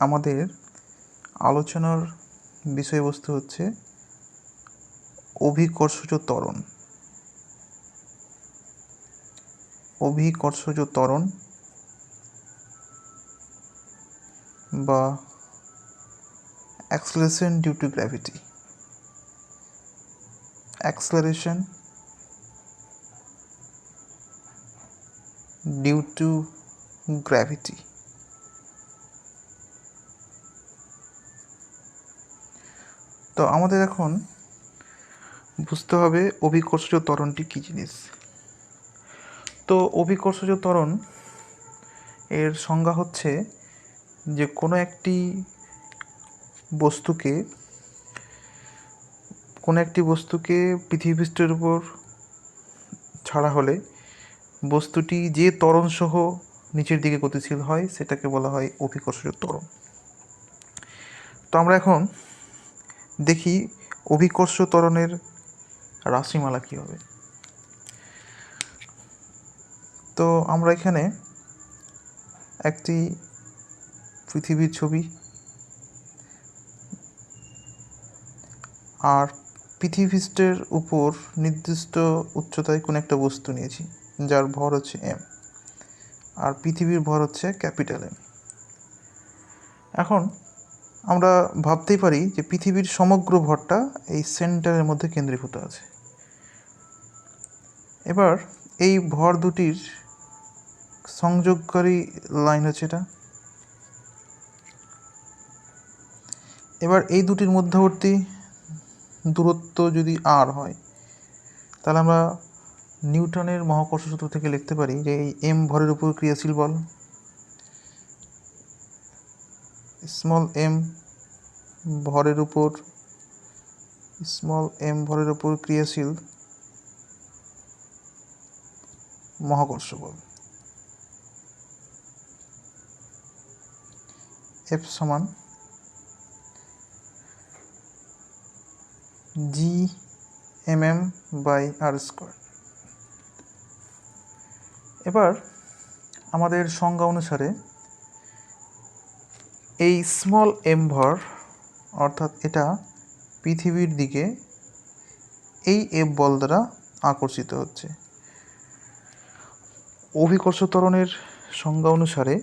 আমাদের আলোচনার বিষয়বস্তু হচ্ছে অভিকর্ষজ ত্বরণ। অভিকর্ষজ ত্বরণ বা acceleration due to gravity. Acceleration due to gravity. তো আমাদের এখন বুঝতে হবে অভিকর্ষজ ত্বরণটি কী জিনিস। তো অভিকর্ষজ ত্বরণ এর সংজ্ঞা হচ্ছে যে কোনো একটি বস্তুকে পৃথিবীপৃষ্ঠের উপর ছাড়া হলে বস্তুটি যে ত্বরণ সহ নিচের দিকে গতিশীল হয় সেটাকে বলা হয় অভিকর্ষজ ত্বরণ। তো আমরা এখন দেখি অভিকর্ষ ত্বরণের রাশিমালা কী হবে। তো আমরা এখানে একটি পৃথিবীর ছবি আর পৃথিবীপৃষ্ঠের উপর নির্দিষ্ট উচ্চতায় কোনো একটা বস্তু নিয়েছি যার ভর হচ্ছে m, আর পৃথিবীর ভর হচ্ছে ক্যাপিটাল M। এখন আমরা ভাবতেই পারি যে পৃথিবীর সমগ্র ভরটা এই সেন্টারের মধ্যে কেন্দ্রীভূত আছে। এবার এই ভর দুটির সংযোগকারী লাইন হচ্ছে এটা। এবার এই দুটির মধ্যবর্তী দূরত্ব যদি r হয় তাহলে আমরা নিউটনের মহাকর্ষ সূত্র থেকে লিখতে পারি যে এই m ভরের উপর ক্রিয়াশীল বল, স্মল m ভরের উপর ক্রিয়াশীল মহাকর্ষ বল F সমান G/m/r²। এবার আমাদের সংজ্ঞা অনুসারে এই স্মল m ভর অর্থাৎ এটা পৃথিবীর দিকে এই F বল দ্বারা আকর্ষিত হচ্ছে। অভিকর্ষ ত্বরণের সংজ্ঞা অনুসারে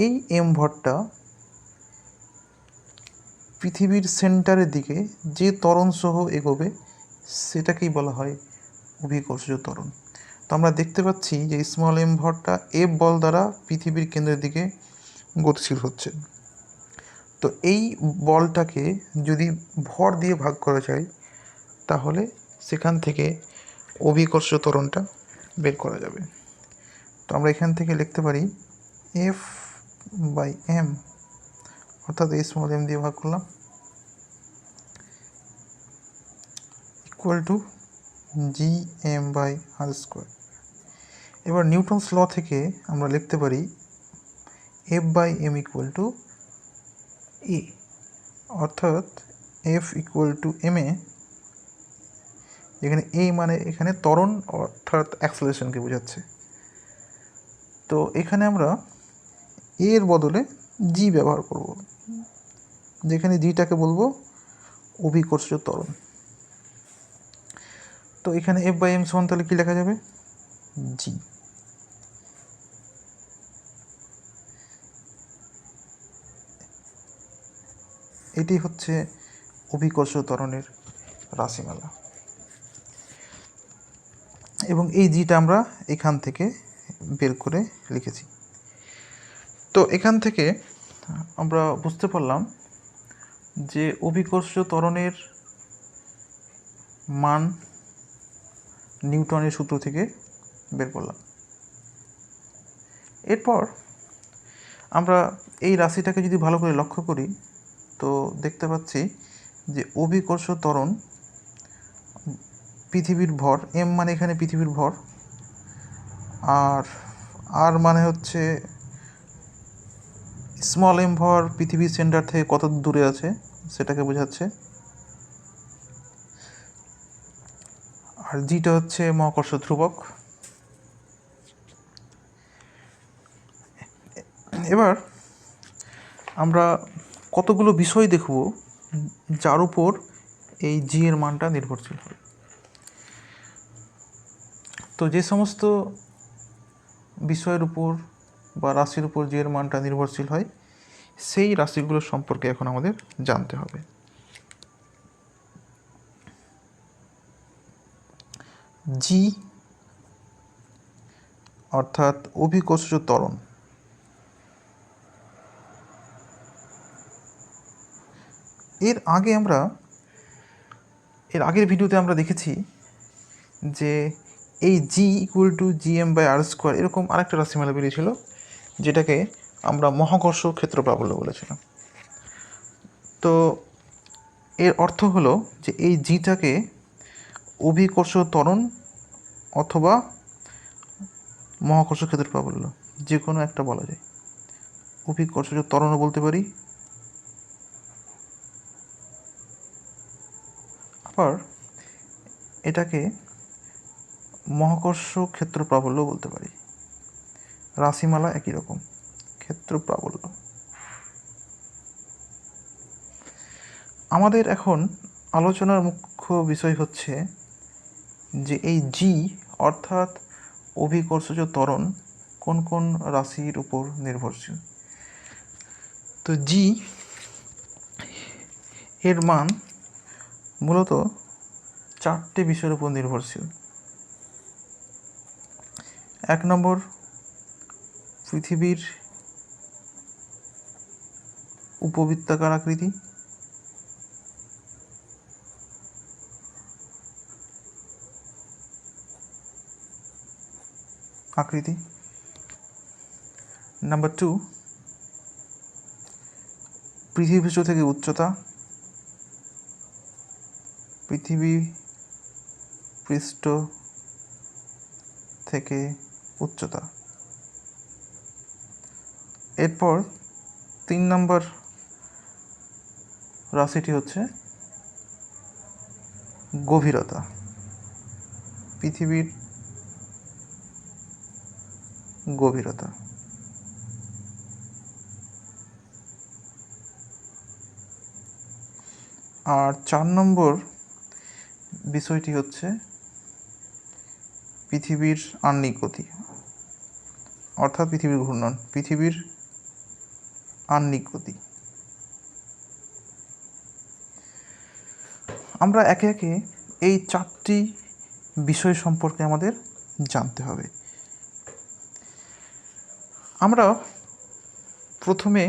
এই m ভরটা পৃথিবীর সেন্টারের দিকে যে ত্বরণ সহ এগোবে সেটাকেই বলা হয় অভিকর্ষজ ত্বরণ। তো আমরা দেখতে পাচ্ছি যে স্মল m ভরটা F বল দ্বারা পৃথিবীর কেন্দ্রের দিকে গতিশীল হচ্ছে। তো এই বলটাকে যদি ভর দিয়ে ভাগ করা যায় তাহলে সেখান থেকে অভিকর্ষ ত্বরণটা বের করা যাবে। তো আমরা এখান থেকে লিখতে পারি F/m অর্থাৎ এই স্মল m দিয়ে ভাগ করলাম ইকুয়াল টু G/m/r²। এবার নিউটনস ল থেকে আমরা লিখতে পারি F/m ইকুয়াল টু a, অর্থাৎ F ইকুয়াল টু ma, যেখানে a মানে এখানে ত্বরণ অর্থাৎ অ্যাক্সেলারেশনকে বোঝাচ্ছে। তো এখানে আমরা a এর বদলে g ব্যবহার করব, যেখানে gটাকে বলবো অভিকর্ষজ ত্বরণ। তো এখানে F/m সমান তাহলে কী লেখা যাবে? g। এটি হচ্ছে অভিকর্ষ ত্বরণের রাশিমালা এবং এই জিটা আমরা এখান থেকে বের করে লিখেছি। তো এখান থেকে আমরা বুঝতে পারলাম যে অভিকর্ষ ত্বরণের মান নিউটনের সূত্র থেকে বের করলাম। এরপর আমরা এই রাশিটাকে যদি ভালো করে লক্ষ্য করি তো দেখতে পাচ্ছি যে অভিকর্ষ ত্বরণ পৃথিবীর ভর m মানে এখানে পৃথিবীর ভর, আর r মানে হচ্ছে স্মল m ভর পৃথিবীর সেন্টার থেকে কত দূরে আছে সেটাকে বোঝাচ্ছে, আর জিটা হচ্ছে মহাকর্ষ ধ্রুবক। এবার আমরা কতগুলো বিষয় দেখব যার উপর এই জি এর মানটা নির্ভরশীল হবে। তো যে সমস্ত বিষয়ের উপর বা রাশির উপর জি এর মানটা নির্ভরশীল হয় সেই রাশিগুলোর সম্পর্কে এখন আমাদের জানতে হবে। জি অর্থাৎ অভিকর্ষজ ত্বরণ। এর আগের ভিডিওতে আমরা দেখেছি যে এই G equal to GM by R square এরকম আরেকটা রাশিমালা বেরিয়েছিল, যেটাকে আমরা মহাকর্ষ ক্ষেত্র প্রাবল্য বলেছিলাম। তো এর অর্থ হলো যে এই জিটাকে অভিকর্ষ ত্বরণ অথবা মহাকর্ষ ক্ষেত্র প্রাবল্য যে কোনো একটা বলা যায়। অভিকর্ষজ ত্বরণও বলতে পারি, আবার এটাকে মহাকর্ষ ক্ষেত্র প্রাবল্য বলতে পারি। রাশিমালা একই রকম, ক্ষেত্র প্রাবল্য। আমাদের এখন আলোচনার মুখ্য বিষয় হচ্ছে যে এই জি অর্থাৎ অভিকর্ষজ ত্বরণ কোন কোন রাশির উপর নির্ভরশীল। তো জি এর মান মূলত 4টে বিষয়ের উপর নির্ভরশীল। 1 নম্বর, পৃথিবীর উপবৃত্তাকার আকৃতি। 2, পৃথিবী পৃষ্ঠ থেকে উচ্চতা। পৃথিবী পৃষ্ঠ থেকে উচ্চতা। এরপর 3 নম্বর রাশিটি হচ্ছে গভীরতা। পৃথিবীর গভীরতা। আর 4 নম্বর বিষয়টি হচ্ছে পৃথিবীর আহ্নিক গতি, অর্থাৎ পৃথিবীর ঘূর্ণন, পৃথিবীর আহ্নিক গতি। আমরা একে একে এই 4টি বিষয় সম্পর্কে আমাদের জানতে হবে। আমরা প্রথমে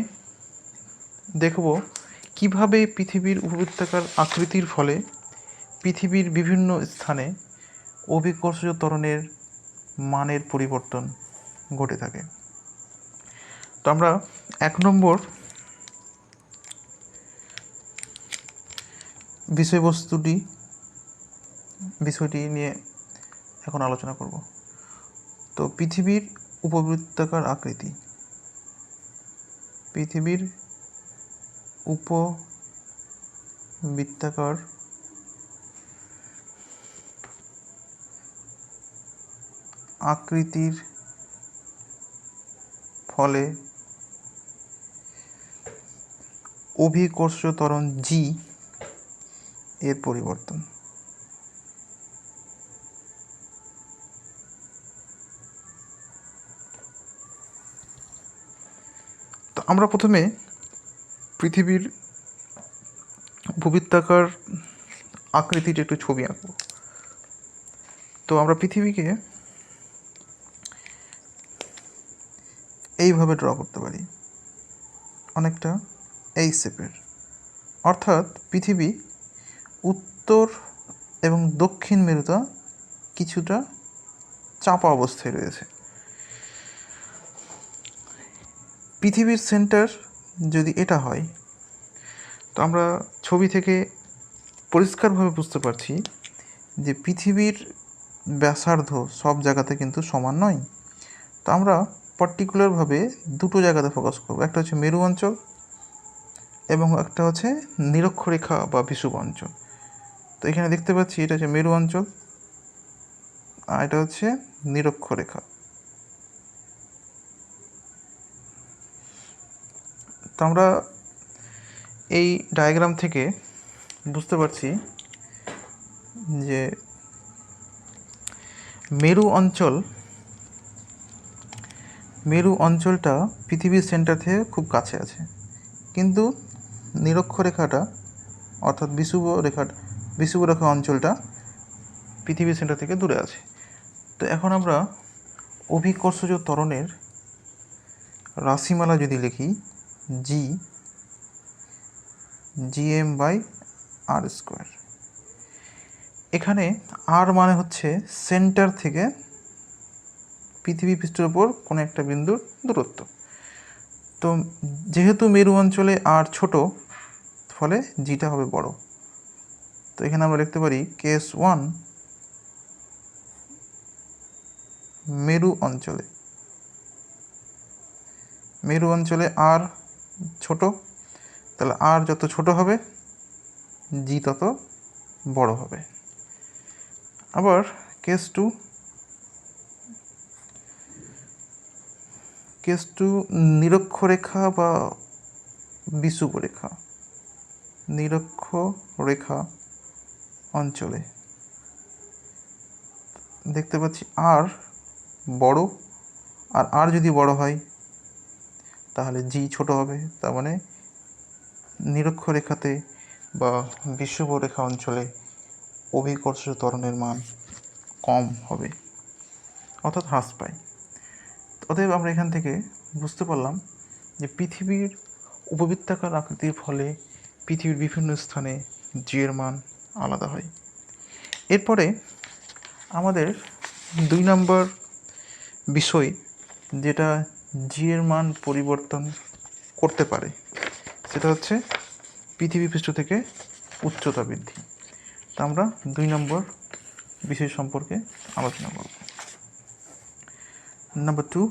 দেখব কিভাবে পৃথিবীর উপবৃত্তাকার আকৃতির ফলে পৃথিবীর বিভিন্ন স্থানে অভিকর্ষজ ত্বরণের মানের পরিবর্তন ঘটে থাকে। তো আমরা 1 নম্বর বিষয়টি নিয়ে এখন আলোচনা করব। তো পৃথিবীর উপবৃত্তাকার আকৃতি। পৃথিবীর উপবৃত্তাকার আকৃতির ফলে অভিকর্ষজ ত্বরণ জি এর পরিবর্তন। তো আমরা প্রথমে পৃথিবীর উপবৃত্তাকার আকৃতির একটু ছবি আঁকব। তো আমরা পৃথিবীকে এইভাবে ড্র করতে পারি, অনেকটা এই শেপের। অর্থাৎ পৃথিবী উত্তর এবং দক্ষিণ মেরুতে কিছুটা চাপা অবস্থায় রয়েছে। পৃথিবীর সেন্টার যদি এটা হয়, তো আমরা ছবি থেকে পরিষ্কারভাবে বুঝতে পারছি যে পৃথিবীর ব্যাসার্ধ সব জায়গাতে কিন্তু সমান নয়। তো আমরা পার্টিকুলারভাবে দুটো জায়গাতে ফোকাস করব, একটা হচ্ছে মেরু অঞ্চল এবং একটা হচ্ছে নিরক্ষরেখা বা বিষুব অঞ্চল। তো এখানে দেখতে পাচ্ছি এটা হচ্ছে মেরু অঞ্চল আর এটা হচ্ছে নিরক্ষরেখা। তো আমরা এই ডায়াগ্রাম থেকে বুঝতে পারছি যে মেরু অঞ্চলটা পৃথিবীর সেন্টার থেকে খুব কাছে আছে, কিন্তু নিরক্ষরেখাটা অর্থাৎ বিষুবরেখা অঞ্চলটা পৃথিবীর সেন্টার থেকে দূরে আছে। তো এখন আমরা অভিকর্ষজ ত্বরণের রাশিমালা যদি লিখি gm/r², এখানে আর মানে হচ্ছে সেন্টার থেকে পৃথিবী পৃষ্ঠের ওপর কোনো একটা বিন্দুর দূরত্ব। তো যেহেতু মেরু অঞ্চলে আর ছোট, ফলে জিটা হবে বড়। তো এখানে আমরা লিখতে পারি কেস 1 মেরু অঞ্চলে আর ছোট, তাহলে আর যত ছোট হবে জি তত বড় হবে। আবার কেস টু নিরক্ষরেখা বা নিরক্ষরেখা অঞ্চলে দেখতে পাচ্ছি আর বড়, আর যদি বড় হয় তাহলে জি ছোট হবে। তার মানে নিরক্ষরেখাতে বা বিষুবরেখা অঞ্চলে অভিকর্ষজ ত্বরণের মান কম হবে, অর্থাৎ হ্রাস পায়। অতএব আমরা এখান থেকে বুঝতে পারলাম যে পৃথিবীর উপবৃত্তাকার আকৃতির ফলে পৃথিবীর বিভিন্ন স্থানে জি এর মান আলাদা হয়। এরপরে আমাদের 2 নম্বর বিষয় যেটা জি এর মান পরিবর্তন করতে পারে, সেটা হচ্ছে পৃথিবী পৃষ্ঠ থেকে উচ্চতা বৃদ্ধি। তা আমরা 2 নম্বর বিষয় সম্পর্কে আলোচনা করব। নাম্বার 2,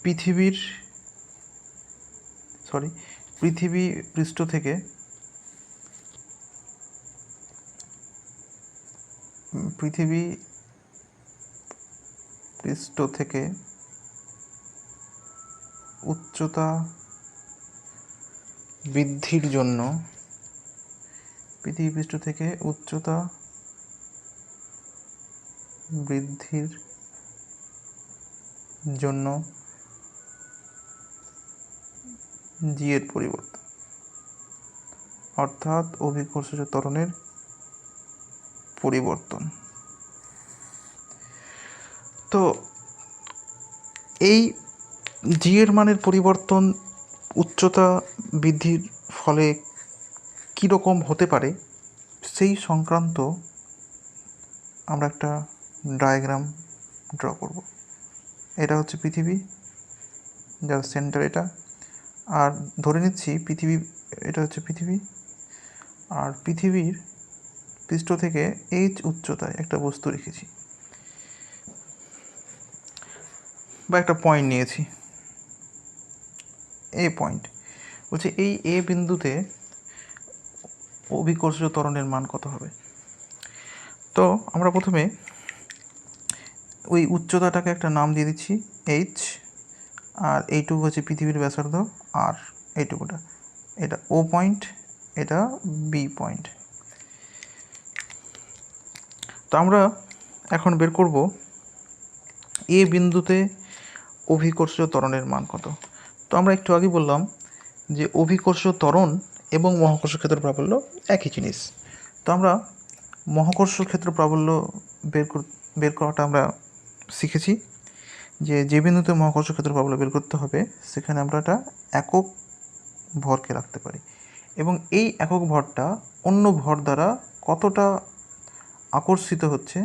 পৃথিবী পৃষ্ঠ থেকে উচ্চতা বৃদ্ধির জন্য জি এর পরিবর্তন, অর্থাৎ অভিকর্ষজ ত্বরণের পরিবর্তন। তো এই জি এর মানের পরিবর্তন উচ্চতা বৃদ্ধির ফলে কীরকম হতে পারে সেই সংক্রান্ত আমরা একটা ডায়াগ্রাম ড্র করব। এটা হচ্ছে পৃথিবী, যার সেন্টার এটা, আর ধরে নিচ্ছি এটা হচ্ছে পৃথিবী, আর পৃথিবীর পৃষ্ঠ থেকে এইচ উচ্চতায় একটা বস্তু রেখেছি বা একটা পয়েন্ট নিয়েছি, এ পয়েন্ট। বলছে এই এ বিন্দুতে অভিকর্ষজ ত্বরণের মান কত হবে। তো আমরা প্রথমে ওই উচ্চতাটাকে একটা নাম দিয়ে দিচ্ছি এইচ, আর এইটুকু হচ্ছে পৃথিবীর ব্যাসার্ধ আর এইটুকুটা, এটা ও পয়েন্ট, এটা বি পয়েন্ট। তো আমরা এখন বের করব এ বিন্দুতে অভিকর্ষজ ত্বরণের মান কত। তো আমরা একটু আগে বললাম যে অভিকর্ষজ ত্বরণ এবং মহাকর্ষ ক্ষেত্র প্রাবল্য একই জিনিস। তো আমরা মহাকর্ষ ক্ষেত্র প্রাবল্য বের করাটা আমরা শিখেছি, যে বিন্দুতে মহাকর্ষ ক্ষেত্র প্রাবল্য বের করতে হবে সেখানে আমরা একটা একক ভরকে রাখতে পারি, এবং এই একক ভরটা অন্য ভর দ্বারা কতটা আকর্ষিত হচ্ছে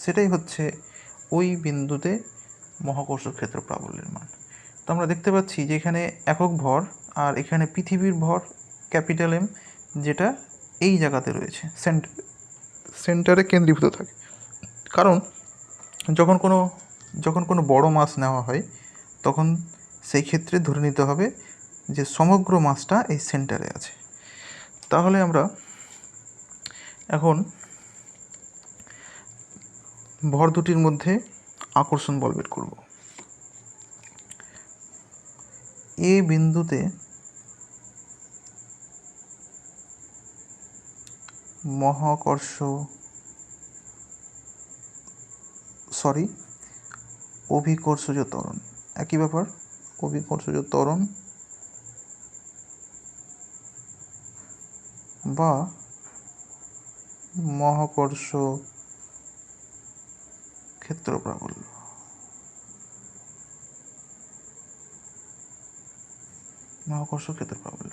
সেটাই হচ্ছে ওই বিন্দুতে মহাকর্ষ ক্ষেত্র প্রাবল্যের মান। তো আমরা দেখতে পাচ্ছি যে এখানে একক ভর, আর এখানে পৃথিবীর ভর ক্যাপিটাল এম, যেটা এই জায়গাতে রয়েছে, সেন্টারে কেন্দ্রীভূত থাকে। কারণ যখন কোনো বড় মাস নেওয়া হয় তখন সেই ক্ষেত্রে ধরে নিতে হবে যে সমগ্র মাসটা এই সেন্টারে আছে। তাহলে আমরা এখন ভর দুটির মধ্যে আকর্ষণ বল বের করব। এ বিন্দুতে অভিকর্ষজ ত্বরণ, একই ব্যাপার, অভিকর্ষজ ত্বরণ বা মহাকর্ষ ক্ষেত্র প্রাবল্য। মহাকর্ষ ক্ষেত্র প্রাবল্য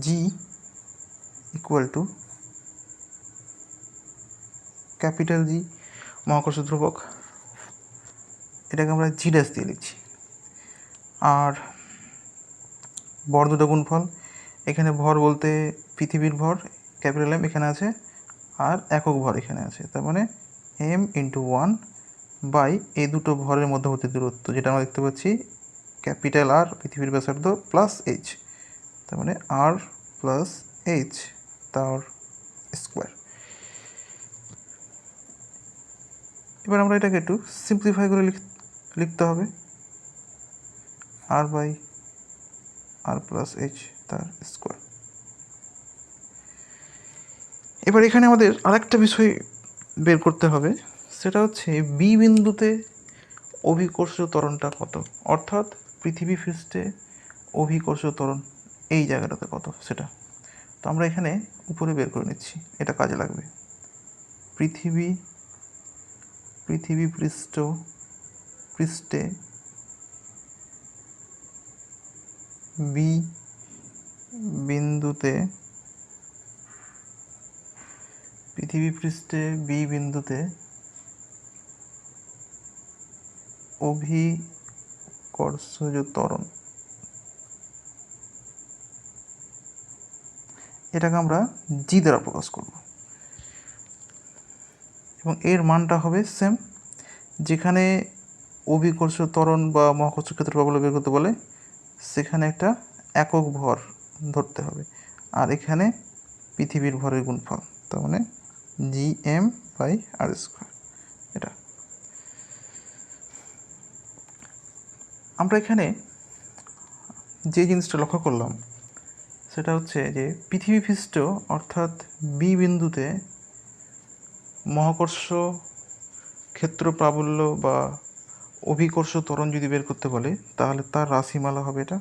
জি ইকুয়াল টু ক্যাপিটাল জি মহাকর্ষ ধ্রুবক, এটাকে আমরা জি ড্যাশ দিয়ে লিখছি। আর ভর দুটো গুণফল, এখানে ভর বলতে পৃথিবীর ভর ক্যাপিটাল এম এখানে আছে, আর একক ভর এখানে আছে, তার মানে এম ইন্টু 1 বাই এই দুটো ভরের মধ্যবর্তী দূরত্ব, যেটা আমরা দেখতে পাচ্ছি ক্যাপিটাল আর পৃথিবীর ব্যাসার্ধ প্লাস এইচ, তার মানে আর প্লাস এইচ তার স্কোয়ার। এবার আমরা এটাকে একটু সিম্পলিফাই করে লিখতে হবে, আর বাই আর প্লাস এইচ তার স্কোয়ার। এবার এখানে আমাদের আরেকটা বিষয় বের করতে হবে, সেটা হচ্ছে বি বিন্দুতে অভিকর্ষ ত্বরণটা কত, অর্থাৎ পৃথিবী পৃষ্ঠে অভিকর্ষ ত্বরণ এই জায়গাটাতে কত সেটা। তো আমরা এখানে উপরে বের করে নিচ্ছি, এটা কাজে লাগবে। পৃথিবী পৃষ্ঠে বি বিন্দুতে অভিকর্ষজ ত্বরণ, এটাকে আমরা জি দ্বারা প্রকাশ করব, এবং এর মানটা হবে সেম। যেখানে অভিকর্ষ ত্বরণ বা মহাকর্ষ ক্ষেত্র প্রাবল্য বের করতে বলে সেখানে একটা একক ভর ধরতে হবে, আর এখানে পৃথিবীর ভরের গুণফল, তার মানে G M by R square. এটা আমরা এখানে যে জিনিসটা লক্ষ্য করলাম সেটা হচ্ছে যে পৃথিবী পৃষ্ঠ অর্থাৎ বি বিন্দুতে মহাকর্ষ ক্ষেত্র প্রাবল্য বা অভিকর্ষ ত্বরণ যদি বের করতে বলে তাহলে তার রাশিমালা হবে এটা।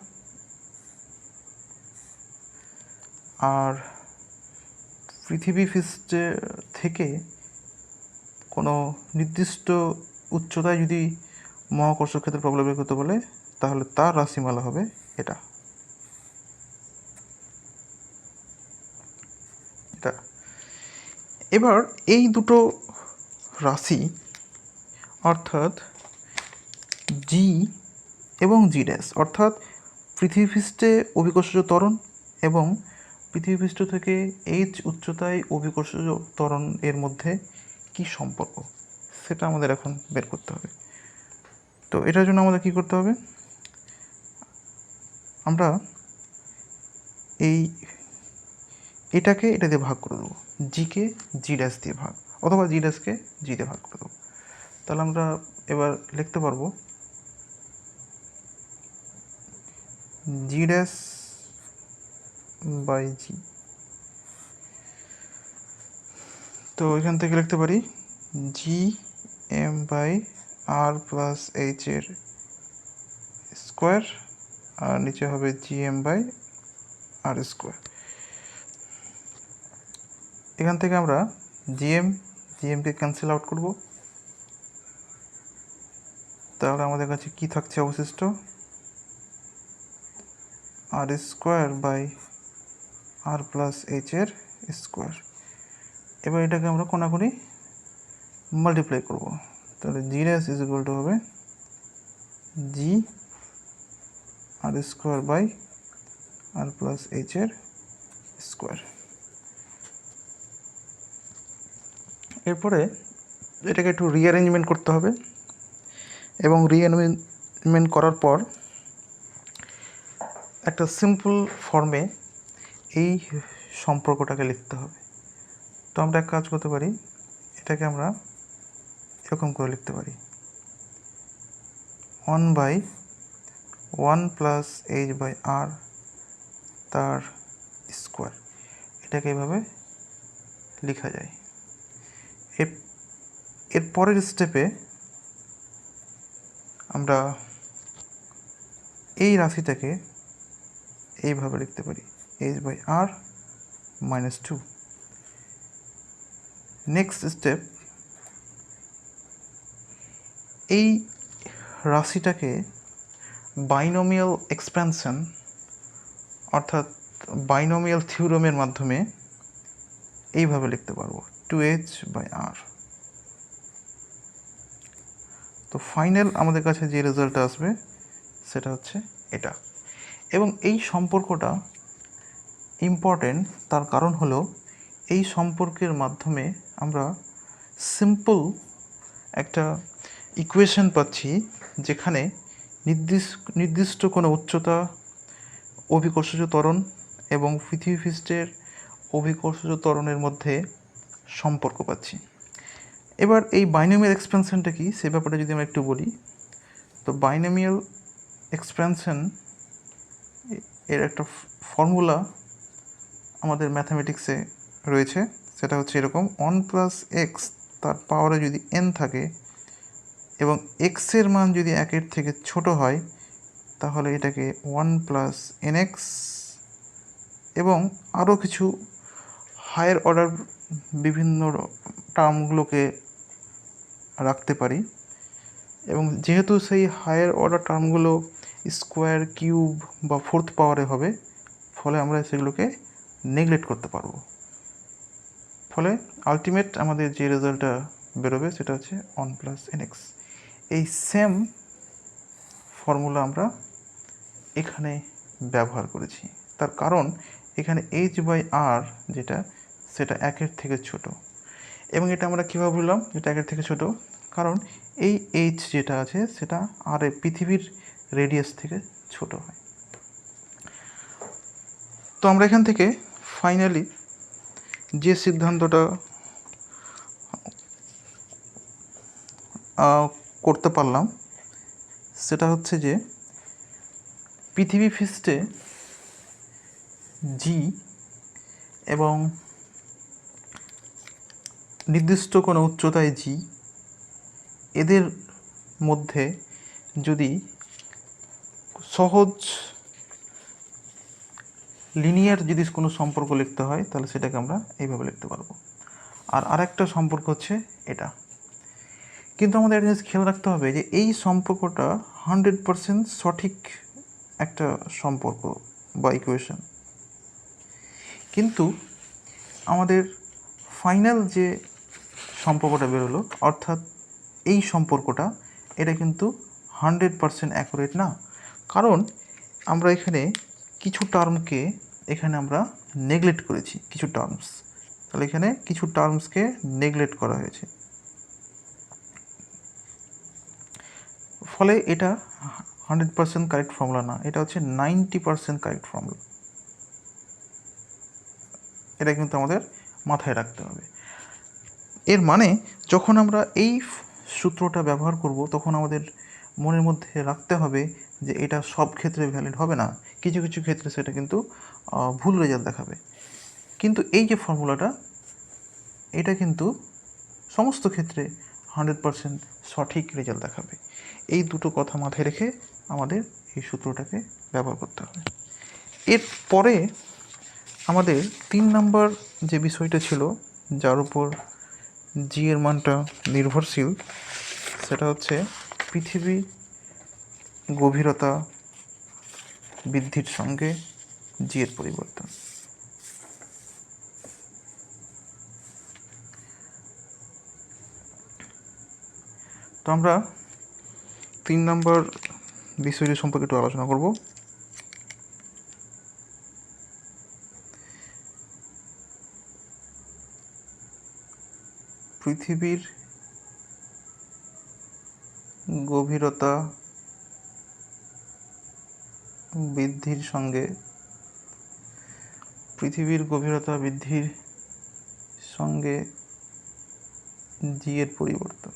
আর পৃথিবী পৃষ্ঠে থেকে কোনো নির্দিষ্ট উচ্চতায় যদি মহাকর্ষ ক্ষেত্র প্রাবল্য বের করতে বলে তাহলে তার রাশিমালা হবে এটা। এবার এই দুটো রাশি অর্থাৎ জি এবং জি ড্যাশ, অর্থাৎ পৃথিবী পৃষ্ঠে অভিকর্ষজ ত্বরণ এবং পৃথিবী পৃষ্ঠ থেকে এইচ উচ্চতায় অভিকর্ষজ ত্বরণ এর মধ্যে কি সম্পর্ক সেটা আমাদের এখন বের করতে হবে। তো এটার জন্য আমাদের কি করতে হবে, আমরা এটাকে এটা দিয়ে ভাগ করে দেবো, জিকে জি ড্যাশ দিয়ে ভাগ, অথবা জি ড্যাশকে জি দিয়ে ভাগ করে দেবো। তাহলে আমরা এবার লিখতে পারবো জি ড্যাশ বাই জি। তো এখান থেকে লিখতে পারি G M by R plus H এর স্কোয়ার, আর নিচে হবে G M by R square. এখান থেকে আমরা জিএমকে ক্যান্সেল আউট করব, তাহলে আমাদের কাছে কি থাকছে অবশিষ্ট, R square by R plus H এর স্কোয়ার। এবার এটাকে আমরা কোনাকুনি মাল্টিপ্লাই করব, তাহলে G dash is equal to হবে G R square by R plus H এর স্কোয়ার। এরপরে এটাকে একটু রিঅ্যারেঞ্জমেন্ট করতে হবে, এবং রিঅ্যারেঞ্জমেন্ট করার পর একটা সিম্পল ফর্মে এই সম্পর্কটাকে লিখতে হবে। তো আমরা এক কাজ করতে পারি, এটাকে আমরা এরকম করে লিখতে পারি 1/1 প্লাস h/r তার স্কোয়ার, এটাকে এভাবে লেখা যায়। এর পরের স্টেপে আমরা এই রাশিটাকে এইভাবে লিখতে পারি h/r - 2। নেক্সট স্টেপ, এই রাশিটাকে বাইনোমিয়াল এক্সপ্যানশন অর্থাৎ বাইনোমিয়াল থিওরেমের মাধ্যমে এইভাবে লিখতে পারবো 2h/r। তো ফাইনাল আমাদের কাছে যে রেজাল্টটা আসবে সেটা হচ্ছে এটা। এবং এই সম্পর্কটা ইম্পর্টেন্ট, তার কারণ হলো এই সম্পর্কের মাধ্যমে আমরা সিম্পল একটা ইকুয়েশন পাচ্ছি, যেখানে নির্দিষ্ট কোনো উচ্চতা, অভিকর্ষজ ত্বরণ এবং পৃথিবী পৃষ্ঠের অভিকর্ষজ ত্বরণের মধ্যে সম্পর্ক পাচ্ছি। এবার এই বাইনোমিয়াল এক্সপ্যানশনটা কি সে ব্যাপারে যদি আমরা একটু বলি, তো বাইনোমিয়াল এক্সপ্যানশন এর একটা ফর্মুলা আমাদের ম্যাথামেটিক্সে রয়েছে, সেটা হচ্ছে এরকম 1 প্লাস এক্স তার পাওয়ারে যদি n থাকে এবং এক্সের মান যদি 1-এর থেকে ছোট হয় তাহলে এটাকে 1 প্লাস nx এবং আরও কিছু হায়ার অর্ডার বিভিন্ন টার্মগুলোকে রাখতে পারি। এবং যেহেতু সেই হায়ার অর্ডার টার্মগুলো স্কোয়ার, কিউব বা ফোর্থ পাওয়ারে হবে, ফলে আমরা সেগুলোকে নেগলেক্ট করতে পারবো। ফলে আলটিমেট আমাদের যে রেজাল্টটা বেরোবে সেটা হচ্ছে 1 প্লাস nx। এই সেম ফর্মুলা আমরা এখানে ব্যবহার করেছি, তার কারণ এখানে h/r যেটা সেটা 1-এর থেকে ছোট। এবং এটা আমরা কীভাবে বললাম যেটা 1-এর থেকে ছোট, কারণ এই h যেটা আছে সেটা আর পৃথিবীর রেডিয়াস থেকে ছোট হয়। তো আমরা এখান থেকে ফাইনালি যে সিদ্ধান্তটা করতে পারলাম সেটা হচ্ছে যে পৃথিবী পৃষ্ঠে জি এবং নির্দিষ্ট কোনো উচ্চতায় জি, এদের মধ্যে যদি সহজ লিনিয়ার যদি কোনো সম্পর্ক লিখতে হয় তাহলে সেটাকে আমরা এইভাবে লিখতে পারবো। আর আরেকটা সম্পর্ক হচ্ছে এটা। কিন্তু আমাদের একটা জিনিস খেয়াল রাখতে হবে যে এই সম্পর্কটা 100% সঠিক একটা সম্পর্ক বা ইকুয়েশন, কিন্তু আমাদের ফাইনাল যে সম্পর্কটা বেরোলো অর্থাৎ এই সম্পর্কটা, এটা কিন্তু 100% অ্যাকুরেট না। কারণ আমরা এখানে কিছু টার্মকে এখানে আমরা নেগলেক্ট করেছি, কিছু টার্মস। তাহলে এখানে কিছু টার্মসকে নেগলেক্ট করা হয়েছে, ফলে এটা 100% কারেক্ট ফর্মুলা না, এটা হচ্ছে 90% কারেক্ট ফর্মুলা। এটা কিন্তু আমাদের মাথায় রাখতে হবে। এর মানে যখন আমরা এই সূত্রটা ব্যবহার করব তখন আমাদের মনের মধ্যে রাখতে হবে যে এটা সব ক্ষেত্রে ভ্যালিড হবে না, কিছু কিছু ক্ষেত্রে সেটা কিন্তু ভুল রেজাল্ট দেখাবে। কিন্তু এই যে ফর্মুলাটা, এটা কিন্তু সমস্ত ক্ষেত্রে 100% সঠিক রেজাল্ট দেখাবে। এই দুটো কথা মাথায় রেখে আমাদের এই সূত্রটাকে ব্যবহার করতে হবে। এরপরে আমাদের 3 নম্বর যে বিষয়টা ছিল যার উপর জি এর মানটা নির্ভরশীল, সেটা হচ্ছে পৃথিবীর গভীরতা বৃদ্ধির সঙ্গে জি এর পরিবর্তন। তো আমরা 3 নম্বর বিষয়টি সম্পর্কে একটু আলোচনা করব। পৃথিবীর গভীরতা বৃদ্ধির সঙ্গে জি এর পরিবর্তন,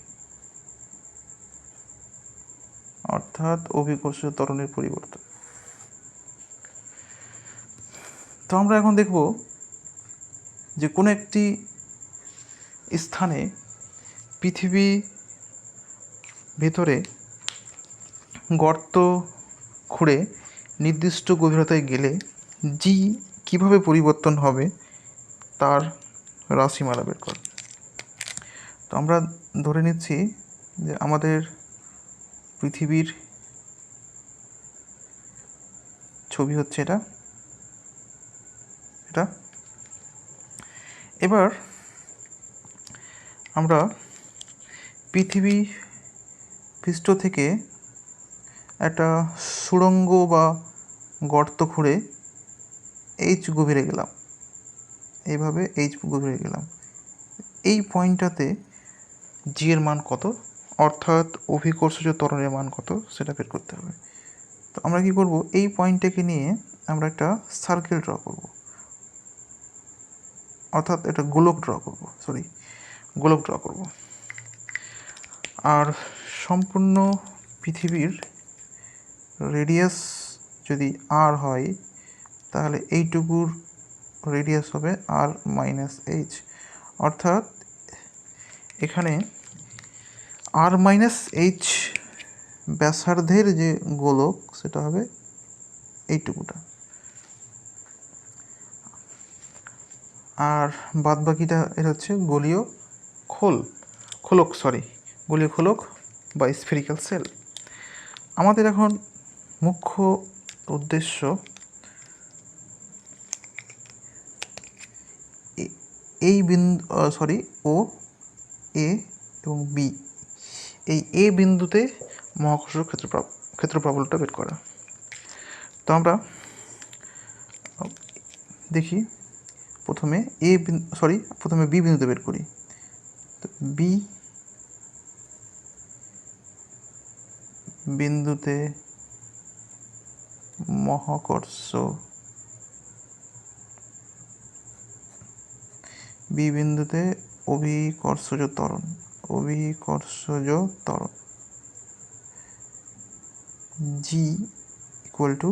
অর্থাৎ অভিকর্ষজ ত্বরণের পরিবর্তন। তো আমরা এখন দেখব যে কোনো একটি স্থানে পৃথিবী ভেতরে গর্ত খুঁড়ে নির্দিষ্ট গভীরতায় গেলে জি কীভাবে পরিবর্তন হবে তার রাশিমালা বের কর। তো আমরা ধরে নিচ্ছি যে আমাদের পৃথিবীর ছবি হচ্ছে এটা। এবার আমরা পৃথিবী পৃষ্ঠ থেকে একটা সুড়ঙ্গ বা গর্ত খুঁড়ে এইচ গভীরে গেলাম, এইভাবে এইচ গভীরে গেলাম। এই পয়েন্টটাতে জি এর মান কত, অর্থাৎ অভিকর্ষজ ত্বরণের মান কত সেটা বের করতে হবে। তো আমরা কি করব, এই পয়েন্টটাকে নিয়ে আমরা একটা সার্কেল ড্র করব, অর্থাৎ একটা গোলক ড্র করব। আর সম্পূর্ণ পৃথিবীর রেডিয়াস যদি আর হয় তাহলে এইটুকুর রেডিয়াস হবে আর মাইনাস এইচ, অর্থাৎ এখানে আর মাইনাস এইচ ব্যাসার্ধের যে গোলক সেটা হবে এইটুকুটা, আর বাদ বাকিটা এটা হচ্ছে গলীয় খোলক বা স্ফেরিক্যাল সেল। আমাদের এখন মুখ্য উদ্দেশ্য এই ও এ এবং বি, এই এ বিন্দুতে মহাকর্ষ ক্ষেত্রপ্রবলতা বের করা। তো আমরা দেখি প্রথমে বি বিন্দুতে বের করি। তো বি বিন্দুতে অভিকর্ষজ ত্বরণ জি ইকুয়াল টু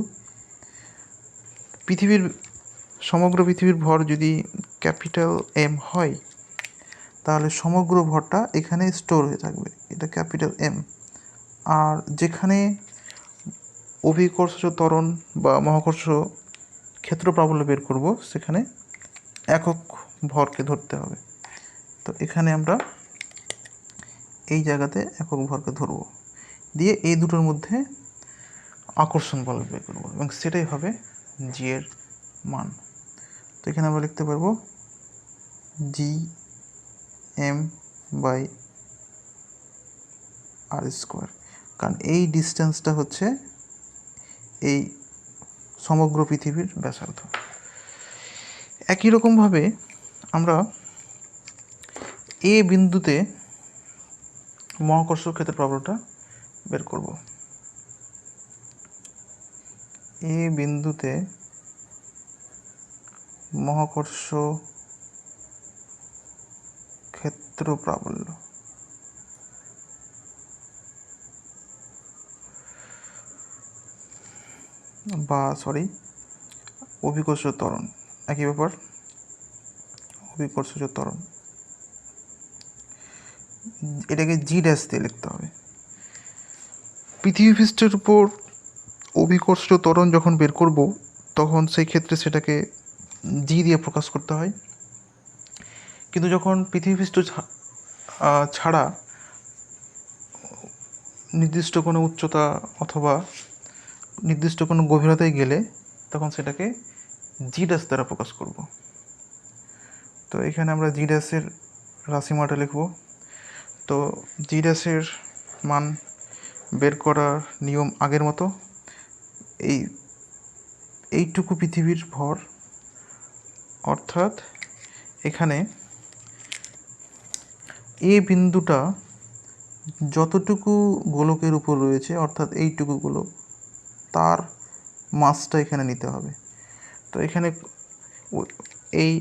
সমগ্র পৃথিবীর ভর যদি ক্যাপিটাল এম হয় তাহলে সমগ্র ভরটা এখানে স্টোর হয়ে থাকবে, এটা ক্যাপিটাল এম। আর যেখানে অভিকর্ষজ ত্বরণ বা মহাকর্ষ ক্ষেত্র প্রাবল্য বের করব সেখানে একক ভরকে ধরতে হবে। তো এখানে আমরা এই জায়গাতে একক ভরকে ধরব, দিয়ে এই দুটোর মধ্যে আকর্ষণ বল বের করব এবং সেটাই হবে জি এর মান। তো এখানে আমরা লিখতে পারবো G M by R square, কারণ এই ডিস্টেন্সটা হচ্ছে এই সমগ্র পৃথিবীর ব্যাসার্ধ। একই রকমভাবে আমরা এ বিন্দুতে মহাকর্ষ ক্ষেত্র প্রবলতা বের করব। এ বিন্দুতে মহাকর্ষ ক্ষেত্র প্রাবল্য অভিকর্ষজ ত্বরণ, একই ব্যাপার, অভিকর্ষজ ত্বরণ, এটাকে জি ড্যাশ দিয়ে লিখতে হবে। পৃথিবী পৃষ্ঠের উপর অভিকর্ষজ ত্বরণ যখন বের করব তখন সেই ক্ষেত্রে সেটাকে জি দিয়ে প্রকাশ করতে হয়, কিন্তু যখন পৃথিবী পৃষ্ঠ ছাড়া নির্দিষ্ট কোনো উচ্চতা অথবা নির্দিষ্ট কোনো গভীরতায় গেলে তখন সেটাকে জি ড্যাশ দ্বারা প্রকাশ করব। তো এখানে আমরা জি ড্যাশের রাশিমালাটা লিখব। তো জি ড্যাশের মান বের করার নিয়ম আগের মতো, এইটুকু পৃথিবীর ভর, অর্থাৎ এখানে এ বিন্দুটা যতটুকু গোলকের উপর রয়েছে অর্থাৎ এইটুকু গোলক, তার মাসটা এখানে নিতে হবে। তো এখানে এই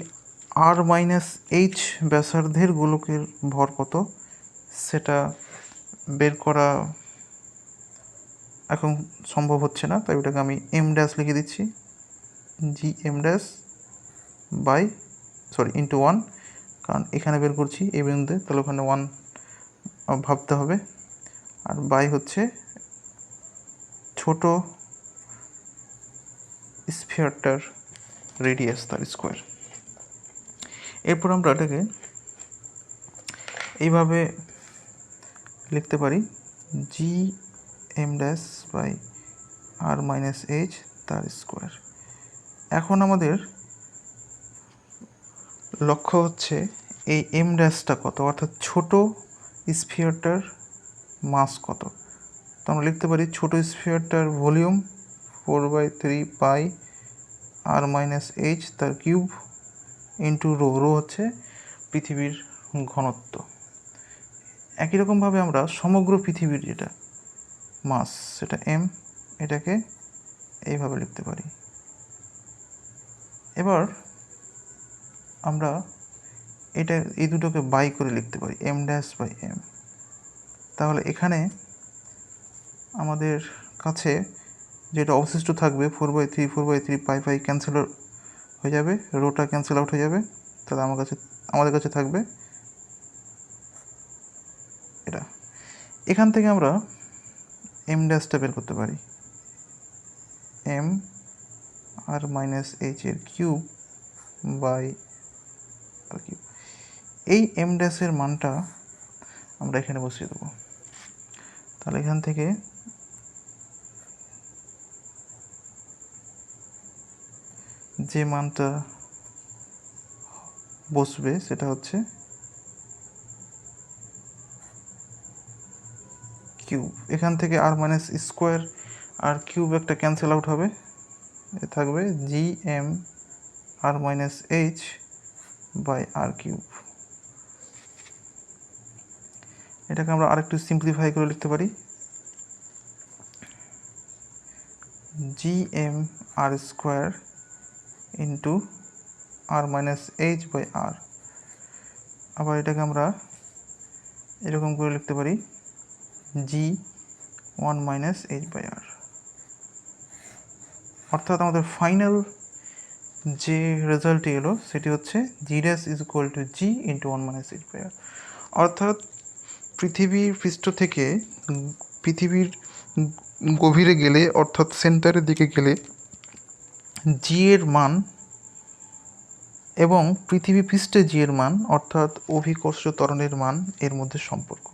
r-h ব্যাসার্ধের গোলকের ভর কত সেটা বের করা এখন সম্ভব হচ্ছে না, তাই ওটাকে আমি m ড্যাশ লিখে দিচ্ছি, gm ড্যাশ বাই ইন্টু 1, কারণ এখানে বের করছি এই বিন্দুতে, তাহলে ওখানে 1 ভাবতে হবে, আর বাই হচ্ছে ছোট স্ফিয়ারটার রেডিয়াস তার স্কোয়ার। এরপর আমরা এটাকে এইভাবে লিখতে পারি G M dash by r-h তার স্কোয়ার। এখন আমাদের লক্ষ্য হচ্ছে এই এম ড্যাশটা কত, অর্থাৎ ছোট স্ফিয়ারটার মাস কত। তো আমরা লিখতে পারি ছোট স্ফিয়ারটার ভলিউম 4/3 পাই r-h তার কিউব ইন্টু রো হচ্ছে পৃথিবীর ঘনত্ব। একই রকমভাবে আমরা সমগ্র পৃথিবীর যেটা মাস সেটা m, এটাকে এইভাবে লিখতে পারি। এবার আমরা এই দুটোকে বাই করে লিখতে পারি m ড্যাশ বাই m। তাহলে এখানে আমাদের কাছে যেটা অবশিষ্ট থাকবে 4/3 পাই ক্যান্সেল হয়ে যাবে, রোটা ক্যান্সেল আউট হয়ে যাবে, তাহলে আমাদের কাছে থাকবে এটা। এখান থেকে আমরা m ড্যাশটা বের করতে পারি, m r-h এর কিউব বাই আর কিউব। এই m ড্যাশের মানটা আমরা এখানে বসিয়ে দেবো। তাহলে এখান থেকে যে মানটা বসবে সেটা হচ্ছে কিউব। এখান থেকে r-স্কোয়ার আর কিউব একটা ক্যান্সেল আউট হবে, থাকবে G M r-h by R cube. এটাকে আমরা আরেকটু সিম্পলিফাই করে লিখতে পারি G M R square into r-h by R. আবার এটাকে আমরা এরকম করে লিখতে পারি জি 1 - h বাই আর। অর্থাৎ আমাদের ফাইনাল যে রেজাল্টটি এলো সেটি হচ্ছে G dash is equal to G into 1 - h by R. অর্থাৎ পৃথিবীর পৃষ্ঠ থেকে পৃথিবীর গভীরে গেলে, অর্থাৎ সেন্টারের দিকে গেলে জি এর মান এবং পৃথিবী পৃষ্ঠে জি এর মান অর্থাৎ অভিকর্ষ ত্বরণের মান এর মধ্যে সম্পর্ক,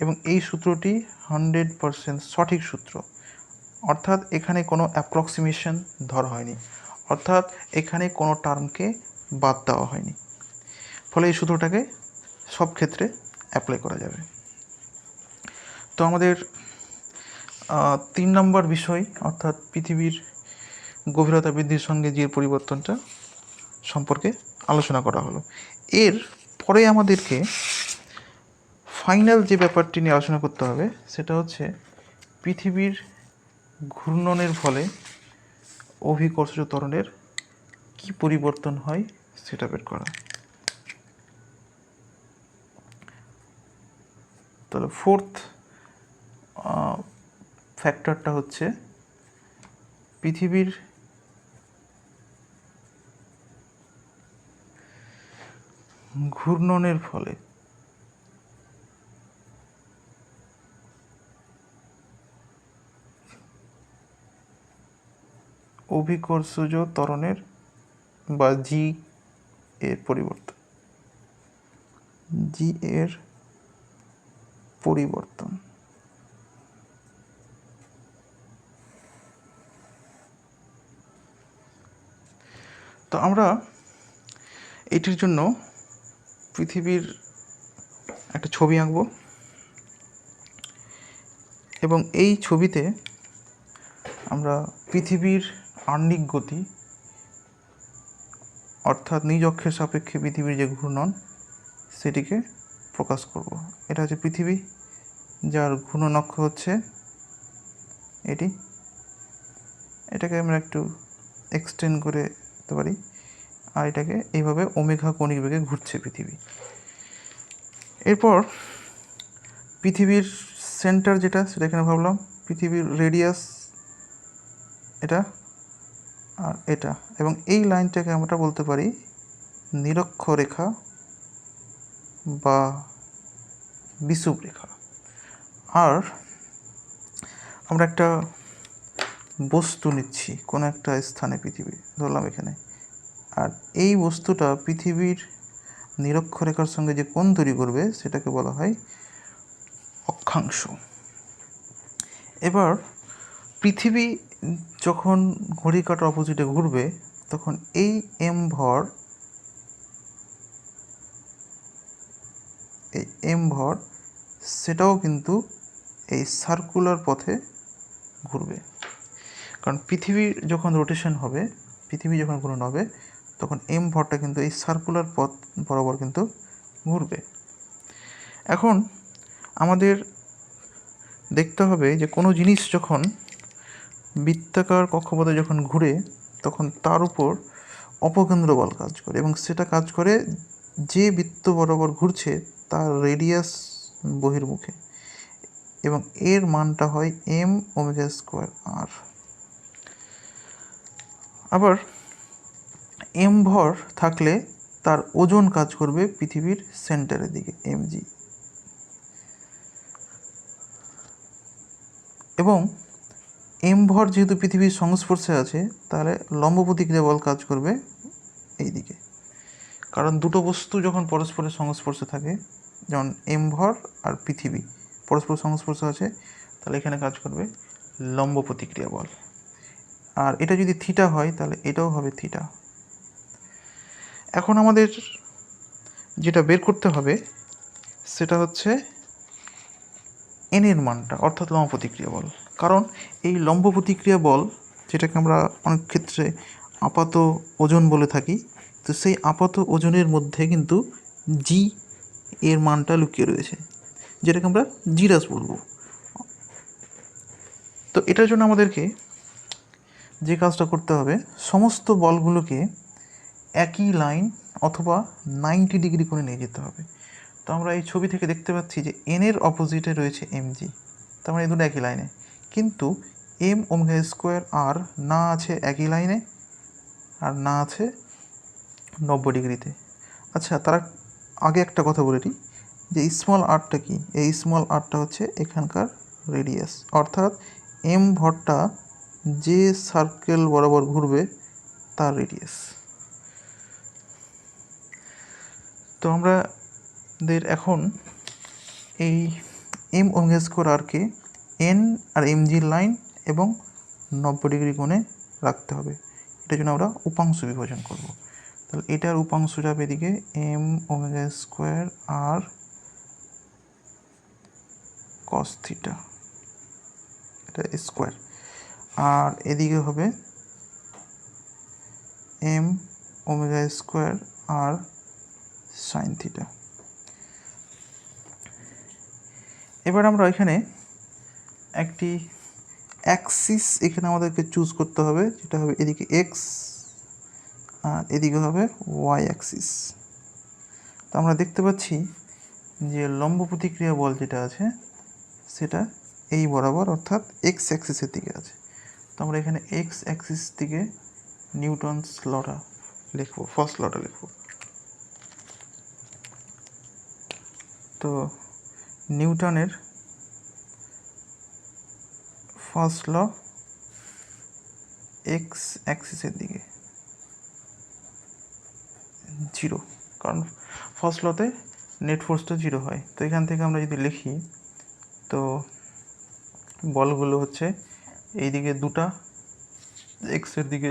এবং এই সূত্রটি 100% সঠিক সূত্র। অর্থাৎ এখানে কোনো অ্যাপ্রক্সিমেশন ধরা হয়নি, অর্থাৎ এখানে কোনো টার্মকে বাদ দেওয়া হয়নি, ফলে এই সূত্রটাকে সব ক্ষেত্রে অ্যাপ্লাই করা যাবে। তো আমাদের 3 নম্বর বিষয় অর্থাৎ পৃথিবীর গভীরতা বৃদ্ধির সঙ্গে জির পরিবর্তনটা সম্পর্কে আলোচনা করা হলো। এর পরে আমাদেরকে ফাইনাল যে ব্যাপারটি নিয়ে আলোচনা করতে হবে সেটা হচ্ছে পৃথিবীর ঘূর্ণনের ফলে অভিকর্ষজ ত্বরণের কী পরিবর্তন হয় সেটা বের করা। তাহলে ফোর্থ ফ্যাক্টরটা হচ্ছে পৃথিবীর ঘূর্ণনের ফলে অভিকর্ষজ ত্বরণের বা জি এর পরিবর্তন, জি এর পরিবর্তন। তো আমরা এটির জন্য পৃথিবীর একটা ছবি আঁকব, এবং এই ছবিতে আমরা পৃথিবীর আহ্নিক গতি অর্থাৎ নিজ অক্ষের সাপেক্ষে পৃথিবীর যে ঘূর্ণন সেটিকে প্রকাশ করব। এটা হচ্ছে পৃথিবী, যার ঘূর্ণন অক্ষ হচ্ছে এটাকে আমরা একটু এক্সটেন্ড করে দিতে পারি আর এটাকে এইভাবে ওমেঘা কৌণিক বেগে ঘুরছে পৃথিবী। এরপর পৃথিবীর সেন্টার যেটা, সেটা এখানে ভাবলাম। পৃথিবীর রেডিয়াস এটা আর এটা, এবং এই লাইনটাকে আমরা বলতে পারি নিরক্ষরেখা বা বিষুবরেখা। আর আমরা একটা বস্তু নিচ্ছি কোনো একটা স্থানে, পৃথিবী ধরলাম এখানে, আর এই বস্তুটা পৃথিবীর নিরক্ষরেখার সঙ্গে যে কোণ তৈরি করবে সেটাকে বলা হয় অক্ষাংশ। এবার পৃথিবী যখন ঘড়ি কাঁটার অপোজিটে ঘুরবে তখন এই এম ভর সেটাও কিন্তু এই সার্কুলার পথে ঘুরবে। কারণ পৃথিবীর যখন রোটেশন হবে, পৃথিবী যখন ঘূর্ণন হবে, তখন এম ভরটা কিন্তু এই সার্কুলার পথ বরাবর কিন্তু ঘুরবে। এখন আমাদের দেখতে হবে যে কোনো জিনিস যখন বৃত্তাকার কক্ষপথে যখন ঘুরে তখন তার উপর অপকেন্দ্র বল কাজ করে, এবং সেটা কাজ করে যে বৃত্ত বরাবর ঘুরছে তার রেডিয়াস বহির্মুখে, এবং এর মানটা হয় এম ওমেগা স্কোয়ার আর। আবার এম ভর থাকলে তার ওজন কাজ করবে পৃথিবীর সেন্টারের দিকে, mg, এবং এম ভর যেহেতু পৃথিবীর সংস্পর্শে আছে তাহলে লম্ব প্রতিক্রিয়া বল কাজ করবে এই দিকে। কারণ দুটো বস্তু যখন পরস্পরের সংস্পর্শে থাকে, যেমন এম ভর আর পৃথিবী পরস্পর সংস্পর্শে আছে, তাহলে এখানে কাজ করবে লম্ব প্রতিক্রিয়া বল। আর এটা যদি থিটা হয় তাহলে এটাও হবে থিটা। এখন আমাদের যেটা বের করতে হবে সেটা হচ্ছে এনের মানটা, অর্থাৎ লম্ব প্রতিক্রিয়া বল। কারণ এই লম্ব প্রতিক্রিয়া বল, যেটাকে আমরা অনেক ক্ষেত্রে আপাত ওজন বলে থাকি, তো সেই আপাত ওজনের মধ্যে কিন্তু জি এর মানটা লুকিয়ে রয়েছে, যেটাকে আমরা জিরাস বলবো। তো এটার জন্য আমাদেরকে যে কাজটা করতে হবে, সমস্ত বলগুলোকে একই লাইন অথবা 90 ডিগ্রি করে নিয়ে যেতে হবে। তো আমরা এই ছবি থেকে দেখতে পাচ্ছি যে এনের অপোজিটে রয়েছে এমজি, তার মানে এই দুটো একই লাইনে, কিন্তু এম ওমেগা স্কোয়ার আর না আছে একই লাইনে আর না আছে 90 ডিগ্রিতে। আচ্ছা, তার আগে একটা কথা বলে দিই যে স্মল আরটা কি। এই স্মল আরটা হচ্ছে এখানকার রেডিয়াস, অর্থাৎ এম ভরটা যে সার্কেল বরাবর ঘুরবে তার রেডিয়াস। তো আমাদের এখন এই এম ওমেগা স্কোয়ার আরকে এন আর এমজির লাইন এবং 90 ডিগ্রি কোণে রাখতে হবে। এটার জন্য আমরা উপাংশ বিভাজন করব। তাহলে এটার উপাংশ যাবে এদিকে M omega square R cos theta, এটা স্কোয়ার, আর এদিকে হবে এম ওমেগা স্কোয়ার আর সাইন থিটা। এবার আমরা এখানে একটি অ্যাক্সিস এখানে আমাদেরকে চুজ করতে হবে, যেটা হবে এদিকে এক্স আর এদিকে হবে ওয়াই অ্যাক্সিস। তো আমরা দেখতে পাচ্ছি যে লম্ব প্রতিক্রিয়া বল যেটা আছে সেটা এই বরাবর, অর্থাৎ এক্স অ্যাক্সিসের দিকে আছে। তো আমরা এখানে এক্স অ্যাক্সিস দিকে নিউটনস লটা লিখব, ফার্স্ট লটা লিখব। তো নিউটনের ফার্স্ট ল এক্স অ্যাক্সিসের দিকে 0, কারণ ফার্স্ট লতে নেট ফোর্সটা 0 হয়। তো এখান থেকে আমরা যদি লিখি তো বলগুলো হচ্ছে এই দিকে দুটা, এক্সের দিকে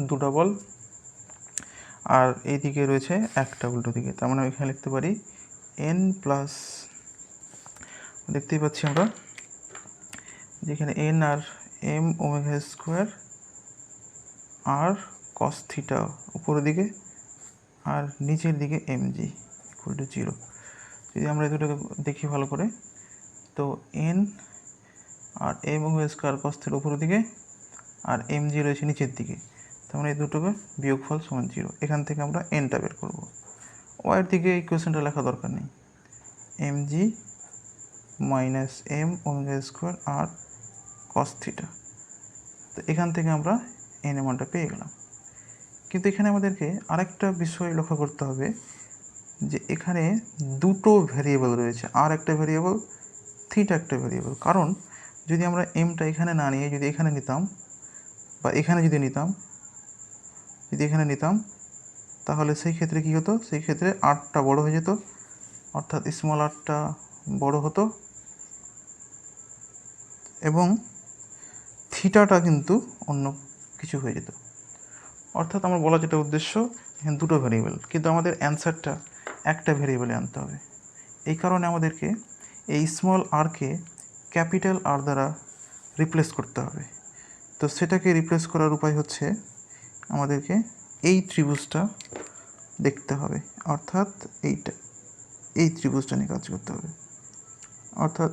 দুটা বল, আর এই দিকে রয়েছে একটা উল্টো দিকে। তার মানে এখানে লিখতে পারি এন প্লাস, দেখতেই পাচ্ছি আমরা যেখানে এন আর M omega square R cos theta উপরের দিকে আর নিচের দিকে এমজি ইকুয়াল টু 0। যদি আমরা এই দুটোকে দেখি ভালো করে, তো এন আর M omega square cos theta উপরের দিকে আর এমজি রয়েছে নিচের দিকে। তার মানে এই দুটোকে বিয়োগফল সমান 0। এখান থেকে আমরা এনটা বের করব। ওয়াইয়ের দিকে ইকুয়েশনটা লেখা দরকার নেই, M G minus M omega square R cos theta. তো এখান থেকে আমরা এন এর মানটা পেয়ে গেলাম। কিন্তু এখানে আমাদেরকে আরেকটা বিষয় লক্ষ্য করতে হবে যে এখানে দুটো ভ্যারিয়েবল রয়েছে, আর একটা ভ্যারিয়েবল, থিটা একটা ভ্যারিয়েবল। কারণ যদি আমরা এমটা এখানে না নিয়ে যদি এখানে নিতাম বা এখানে যদি নিতাম তাহলে সেই ক্ষেত্রে কী হতো, সেই ক্ষেত্রে আরটা বড় হয়ে যেত, অর্থাৎ স্মল আরটা বড় হতো এবং থিটাটা কিন্তু অন্য কিছু হয়ে যেত। অর্থাৎ আমার বলা যেটা উদ্দেশ্য, এখানে দুটো ভ্যারিয়েবল, কিন্তু আমাদের অ্যান্সারটা একটা ভ্যারিয়েবলে আনতে হবে। এই কারণে আমাদেরকে এই স্মল আরকে ক্যাপিটাল আর দ্বারা রিপ্লেস করতে হবে। তো সেটাকে রিপ্লেস করার উপায় হচ্ছে আমাদেরকে এই ত্রিভুজটা দেখতে হবে, অর্থাৎ এই ত্রিভুজটা নিয়ে কাজ করতে হবে, অর্থাৎ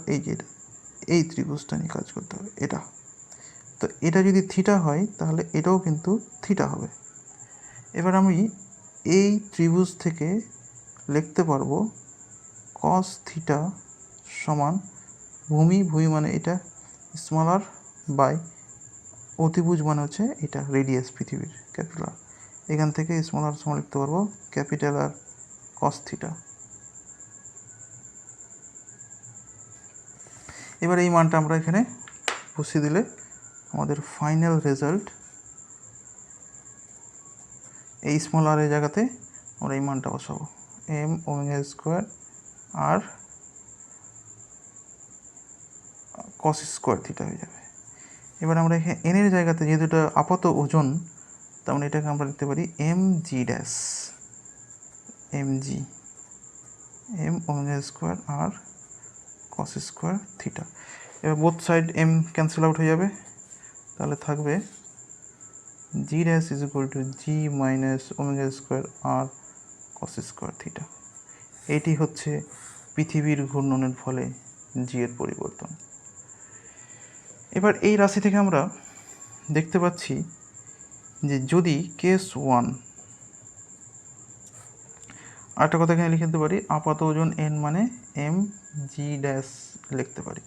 এই ত্রিভুজটা নিয়ে কাজ করতে হবে। তো এটা যদি থিটা হয় তাহলে এটাও কিন্তু থিটা হবে। এবার আমি এই ত্রিভুজ থেকে লিখতে পারবো কস থিটা সমান ভূমি মানে এটা স্মল আর বাই অতিভুজ মানে হচ্ছে এটা রেডিয়াস পৃথিবীর ক্যাপিটাল আর। এখান থেকে স্মল আর সমান লিখতে পারবো ক্যাপিটাল আর কস থিটা। এবার এই মানটা আমরা এখানে বসিয়ে দিলে আমাদের ফাইনাল রেজাল্ট এই স্মল আর এর জায়গাতে আমরা এই মানটা বসাবো, M omega square R cos square theta হয়ে যাবে। এবার আমরা এখানে এনের জায়গাতে যেহেতু এটা আপাত ওজন, তার মানে এটাকে আমরা লিখতে পারি M G dash, M omega square R cos square theta. এবার both side M cancel out হয়ে যাবে, তাহলে থাকবে G dash is equal to G minus omega square R cos square theta. এটি হচ্ছে পৃথিবীর ঘূর্ণনের ফলে জি এর পরিবর্তন। এবার এই রাশি থেকে আমরা দেখতে পাচ্ছি যে যদি কেস 1, আরেকটা কথা এখানে লিখে দিতে পারি, আপাত ওজন এন মানে এম জি ড্যাশ লিখতে পারি।